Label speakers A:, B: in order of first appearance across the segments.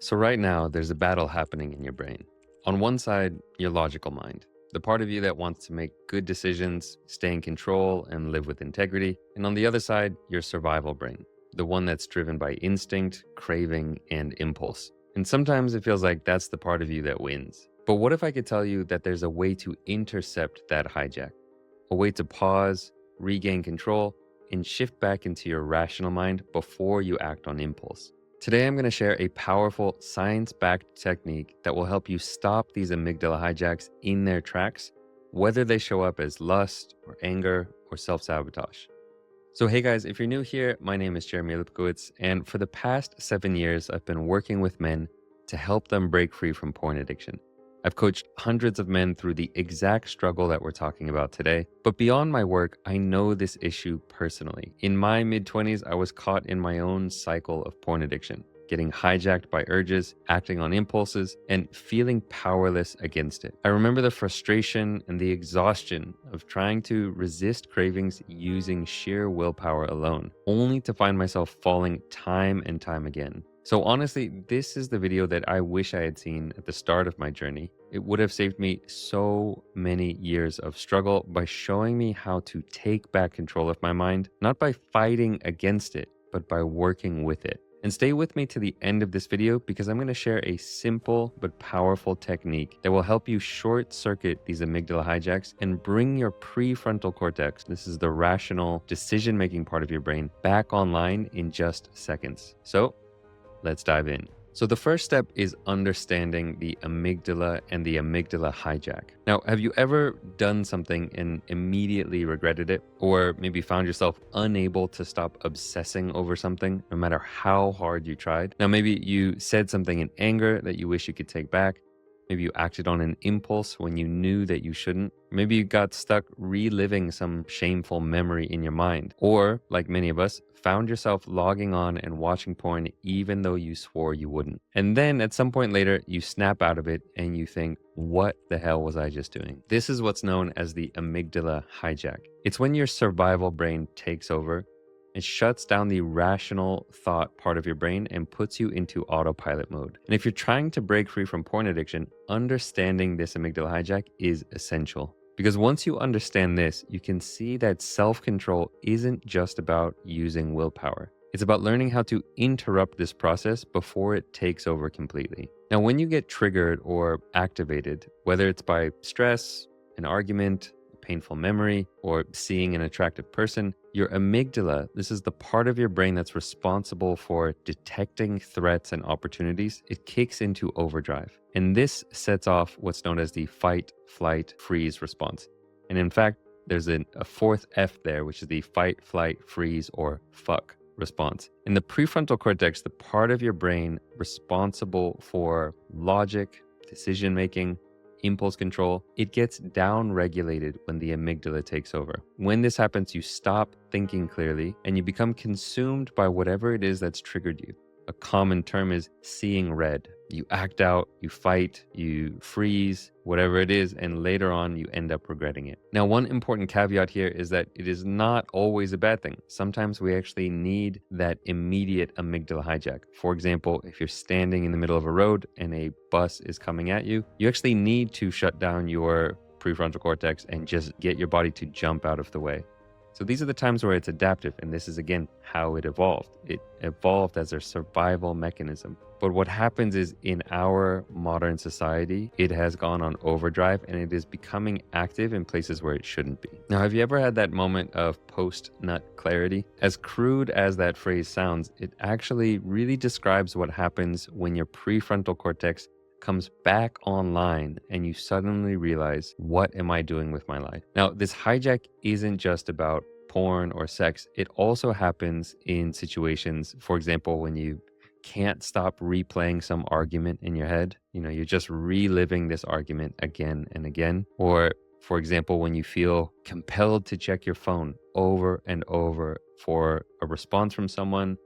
A: So right now, there's a battle happening in your brain. On one side, your logical mind, the part of you that wants to make good decisions, stay in control, and live with integrity. And on the other side, your survival brain, the one that's driven by instinct, craving, and impulse. And sometimes it feels like that's the part of you that wins. But what if I could tell you that there's a way to intercept that hijack? A way to pause, regain control, and shift back into your rational mind before you act on impulse. Today, I'm going to share a powerful science-backed technique that will help you stop these amygdala hijacks in their tracks, whether they show up as lust or anger or self-sabotage. So hey guys, if you're new here, my name is Jeremy Lipkowitz, and for the past 7 years, I've been working with men to help them break free from porn addiction. I've coached hundreds of men through the exact struggle that we're talking about today. But beyond my work, I know this issue personally. In my mid-20s, I was caught in my own cycle of porn addiction, getting hijacked by urges, acting on impulses, and feeling powerless against it. I remember the frustration and the exhaustion of trying to resist cravings using sheer willpower alone, only to find myself falling time and time again. So honestly, this is the video that I wish I had seen at the start of my journey. It would have saved me so many years of struggle by showing me how to take back control of my mind, not by fighting against it, but by working with it. And stay with me to the end of this video because I'm going to share a simple but powerful technique that will help you short circuit these amygdala hijacks and bring your prefrontal cortex, this is the rational decision-making part of your brain, back online in just seconds. So let's dive in. So the first step is understanding the amygdala and the amygdala hijack. Now, have you ever done something and immediately regretted it? Or maybe found yourself unable to stop obsessing over something, no matter how hard you tried? Now, maybe you said something in anger that you wish you could take back. Maybe you acted on an impulse when you knew that you shouldn't. Maybe you got stuck reliving some shameful memory in your mind. Or, like many of us, found yourself logging on and watching porn even though you swore you wouldn't. And then at some point later, you snap out of it and you think, what the hell was I just doing? This is what's known as the amygdala hijack. It's when your survival brain takes over. It shuts down the rational thought part of your brain and puts you into autopilot mode. And if you're trying to break free from porn addiction, understanding this amygdala hijack is essential. Because once you understand this, you can see that self-control isn't just about using willpower. It's about learning how to interrupt this process before it takes over completely. Now, when you get triggered or activated, whether it's by stress, an argument, painful memory, or seeing an attractive person, your amygdala, this is the part of your brain that's responsible for detecting threats and opportunities, it kicks into overdrive. And this sets off what's known as the fight, flight, freeze response. And in fact, there's a fourth F there, which is the fight, flight, freeze, or fuck response. In the prefrontal cortex, the part of your brain responsible for logic, decision-making, impulse control, it gets down-regulated when the amygdala takes over. When this happens, you stop thinking clearly and you become consumed by whatever it is that's triggered you. A common term is seeing red. You act out, you fight, you freeze, whatever it is, and later on you end up regretting it. Now, one important caveat here is that it is not always a bad thing. Sometimes we actually need that immediate amygdala hijack. For example, if you're standing in the middle of a road and a bus is coming at you, you actually need to shut down your prefrontal cortex and just get your body to jump out of the way. So these are the times where it's adaptive, and this is again how it evolved. It evolved as a survival mechanism. But what happens is in our modern society, it has gone on overdrive and it is becoming active in places where it shouldn't be. Now, have you ever had that moment of post-nut clarity? As crude as that phrase sounds, it actually really describes what happens when your prefrontal cortex comes back online and you suddenly realize, what am I doing with my life? Now, this hijack isn't just about porn or sex. It also happens in situations, for example, when you can't stop replaying some argument in your head. You're just reliving this argument again and again. Or, for example, when you feel compelled to check your phone over and over for a response from someone,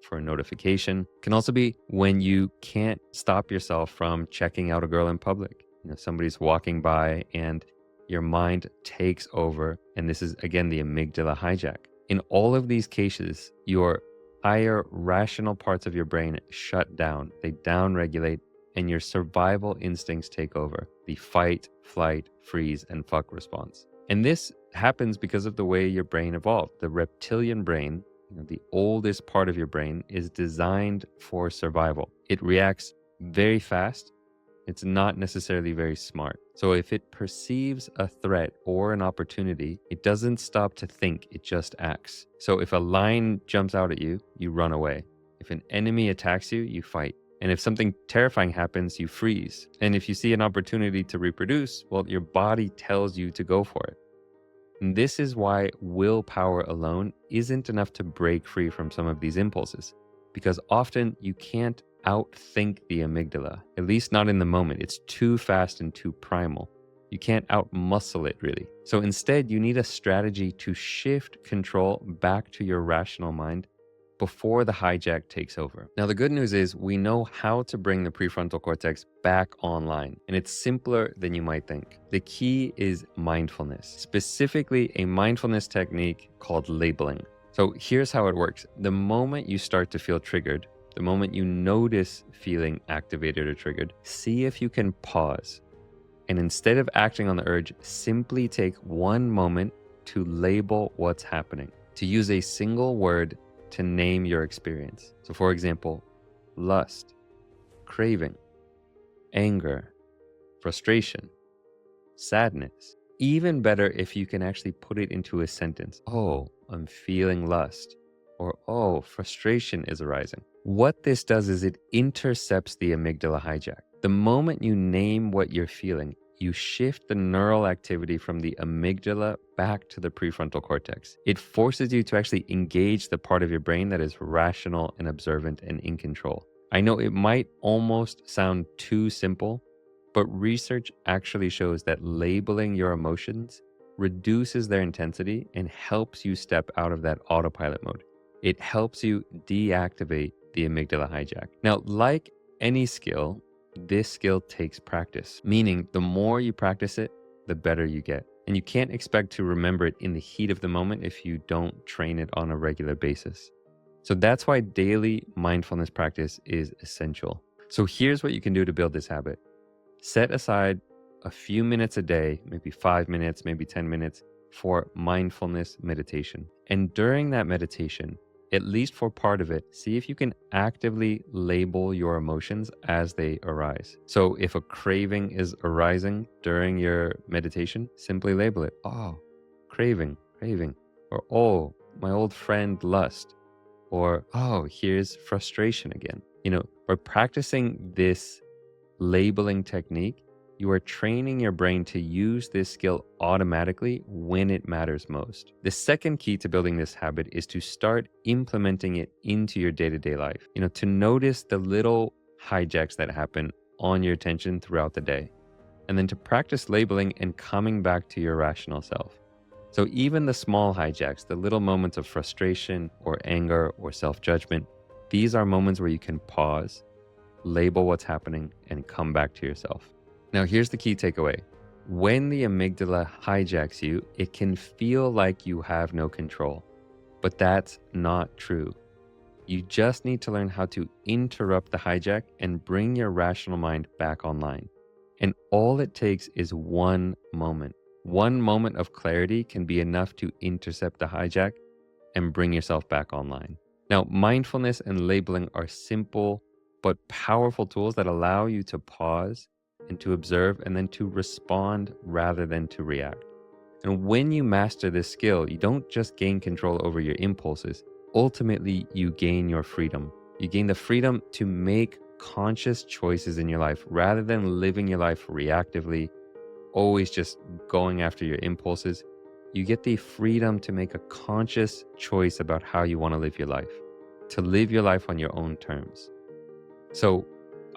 A: for a notification. It can also be when you can't stop yourself from checking out a girl in public. Somebody's walking by and your mind takes over. And this is, again, the amygdala hijack. In all of these cases, your entire rational parts of your brain shut down. They downregulate, and your survival instincts take over. The fight, flight, freeze, and fuck response. And this happens because of the way your brain evolved. The reptilian brain, the oldest part of your brain, is designed for survival. It reacts very fast. It's not necessarily very smart. So if it perceives a threat or an opportunity, it doesn't stop to think, it just acts. So if a lion jumps out at you, you run away. If an enemy attacks you, you fight. And if something terrifying happens, you freeze. And if you see an opportunity to reproduce, well, your body tells you to go for it. And this is why willpower alone isn't enough to break free from some of these impulses, because often you can't outthink the amygdala, at least not in the moment. It's too fast and too primal. You can't outmuscle it really. So instead, you need a strategy to shift control back to your rational mind before the hijack takes over. Now, the good news is we know how to bring the prefrontal cortex back online, and it's simpler than you might think. The key is mindfulness, specifically a mindfulness technique called labeling. So here's how it works. The moment you start to feel triggered, the moment you notice feeling activated or triggered, see if you can pause. And instead of acting on the urge, simply take one moment to label what's happening, to use a single word to name your experience. So for example, lust, craving, anger, frustration, sadness. Even better if you can actually put it into a sentence. Oh, I'm feeling lust. Or, oh, frustration is arising. What this does is it intercepts the amygdala hijack. The moment you name what you're feeling, you shift the neural activity from the amygdala back to the prefrontal cortex. It forces you to actually engage the part of your brain that is rational and observant and in control. I know it might almost sound too simple, but research actually shows that labeling your emotions reduces their intensity and helps you step out of that autopilot mode. It helps you deactivate the amygdala hijack. Now, like any skill, this skill takes practice, meaning the more you practice it, the better you get. And you can't expect to remember it in the heat of the moment if you don't train it on a regular basis. So that's why daily mindfulness practice is essential. So here's what you can do to build this habit. Set aside a few minutes a day, maybe 5 minutes, maybe 10 minutes, for mindfulness meditation. And during that meditation, at least for part of it, see if you can actively label your emotions as they arise. So if a craving is arising during your meditation, simply label it. Oh, craving. Or, oh, my old friend lust. Or, oh, here's frustration again. By practicing this labeling technique, you are training your brain to use this skill automatically when it matters most. The second key to building this habit is to start implementing it into your day-to-day life. To notice the little hijacks that happen on your attention throughout the day, and then to practice labeling and coming back to your rational self. So even the small hijacks, the little moments of frustration or anger or self-judgment, these are moments where you can pause, label what's happening, and come back to yourself. Now, here's the key takeaway. When the amygdala hijacks you, it can feel like you have no control, but that's not true. You just need to learn how to interrupt the hijack and bring your rational mind back online. And all it takes is one moment. One moment of clarity can be enough to intercept the hijack and bring yourself back online. Now, mindfulness and labeling are simple but powerful tools that allow you to pause and to observe and then to respond rather than to react. And when you master this skill, you don't just gain control over your impulses. Ultimately, you gain your freedom. You gain the freedom to make conscious choices in your life rather than living your life reactively, always just going after your impulses. You get the freedom to make a conscious choice about how you want to live your life, to live your life on your own terms. So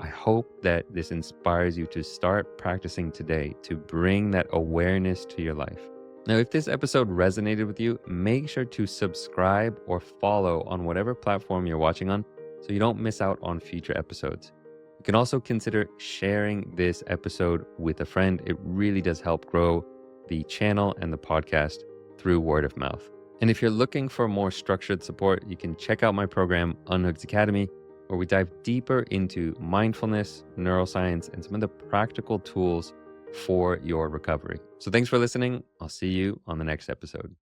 A: I hope that this inspires you to start practicing today to bring that awareness to your life. Now, if this episode resonated with you, make sure to subscribe or follow on whatever platform you're watching on so you don't miss out on future episodes. You can also consider sharing this episode with a friend. It really does help grow the channel and the podcast through word of mouth. And if you're looking for more structured support, you can check out my program, Unhooked Academy, where we dive deeper into mindfulness, neuroscience, and some of the practical tools for your recovery. So thanks for listening. I'll see you on the next episode.